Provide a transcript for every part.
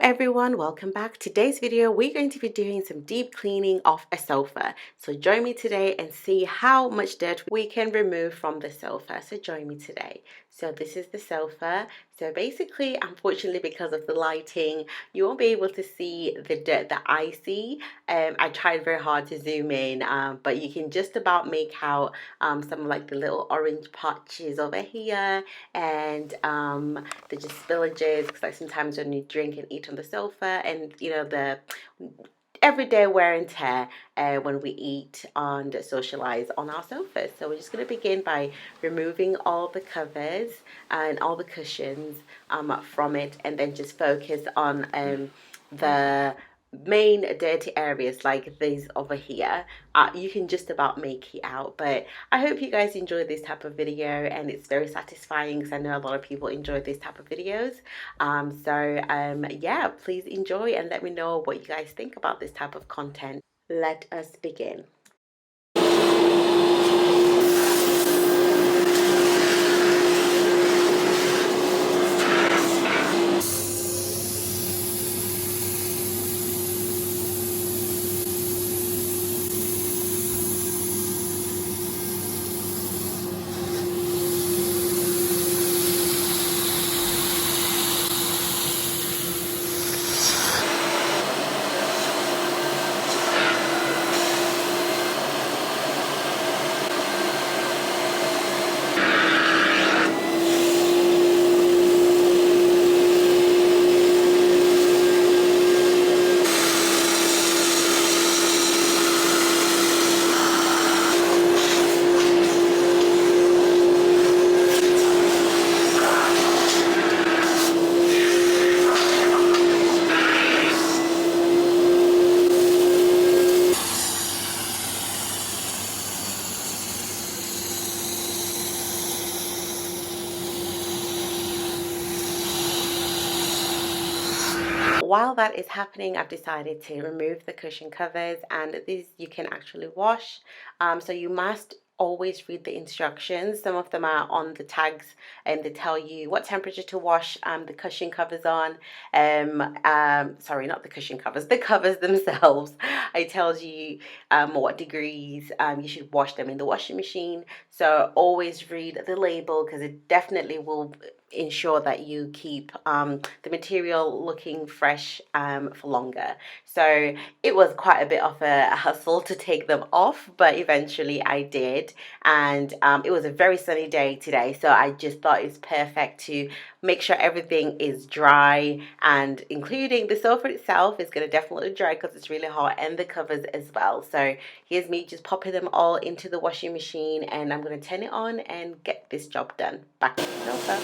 Everyone, welcome back. Today's video we're going to be doing some deep cleaning of a sofa. So join me today and see how much dirt we can remove from the sofa. So join me today. So this is the sofa. So basically, unfortunately, because of the lighting, you won't be able to see the dirt that I see. I tried very hard to zoom in, but you can just about make out some of like the little orange patches over here, and the just spillages, because like sometimes when you drink and eat on the sofa, and you know, the everyday wear and tear when we eat and socialize on our sofas. So we're just going to begin by removing all the covers and all the cushions from it, and then just focus on the main dirty areas like these over here. You can just about make it out, but I hope you guys enjoy this type of video, and it's very satisfying because I know a lot of people enjoy this type of videos. Yeah, please enjoy and let me know what you guys think about this type of content. Let us begin. While that is happening, I've decided to remove the cushion covers, and these you can actually wash. So you must always read the instructions. Some of them are on the tags, and they tell you what temperature to wash the cushion covers on. Sorry, not the cushion covers, the covers themselves. It tells you what degrees you should wash them in the washing machine. So always read the label, because it definitely will ensure that you keep the material looking fresh for longer. So it was quite a bit of a hustle to take them off, but eventually I did. And it was a very sunny day today, so I just thought it's perfect to make sure everything is dry, and including the sofa itself is going to definitely dry because it's really hot, and the covers as well. So here's me just popping them all into the washing machine, and I'm going to turn it on and get this job done. Back to the sofa.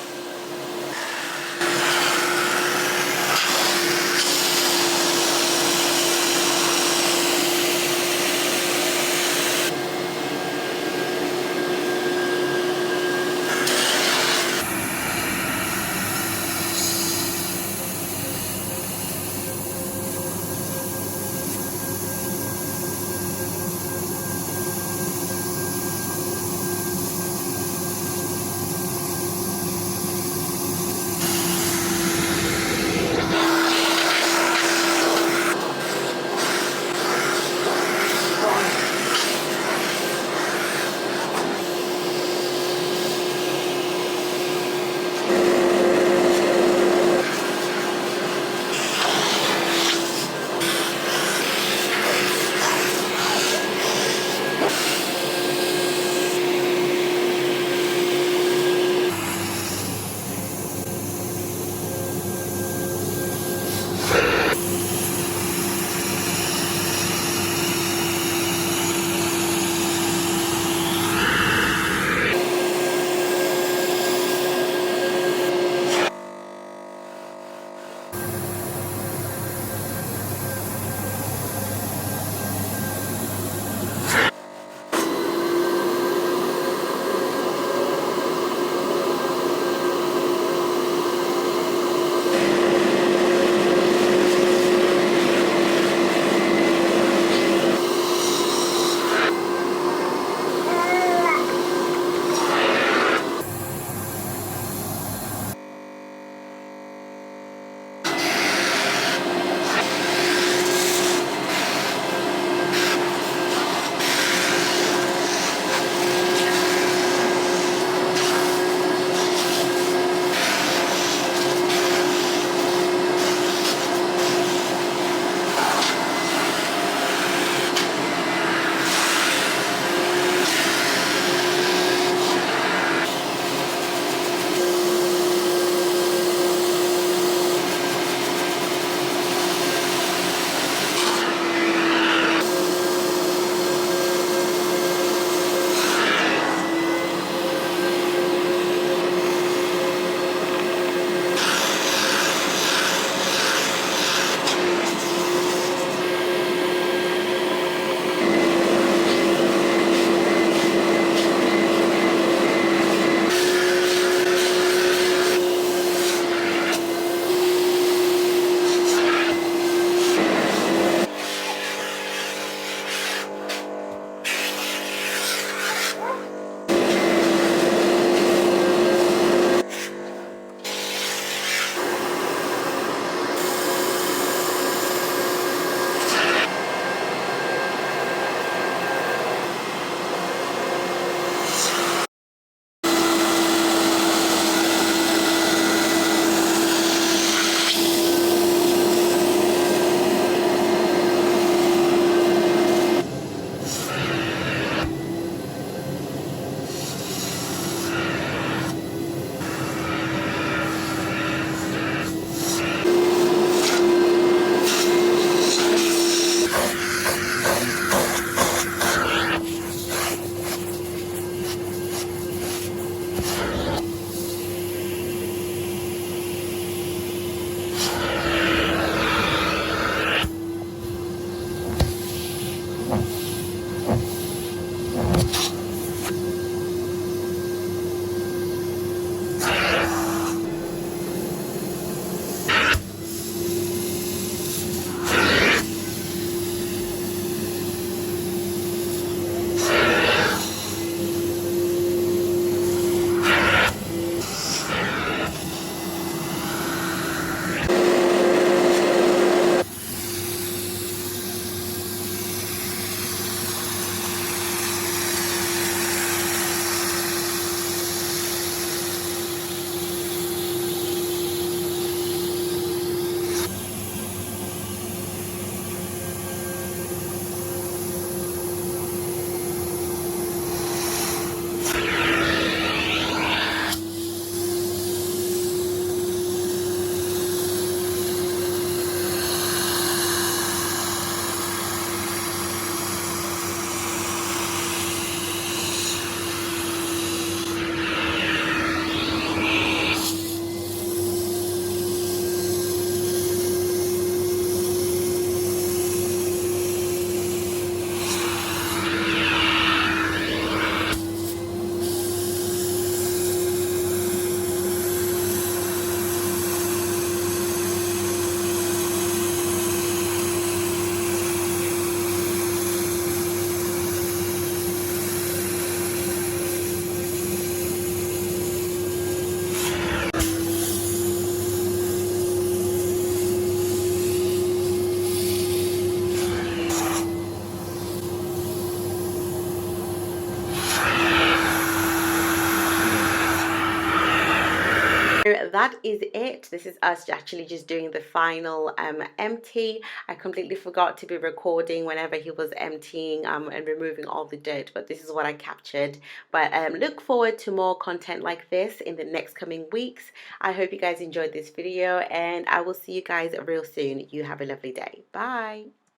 that is it. This is us actually just doing the final empty. I completely forgot to be recording whenever he was emptying and removing all the dirt, but this is what I captured. But look forward to more content like this in the next coming weeks. I hope you guys enjoyed this video, and I will see you guys real soon. You have a lovely day. Bye.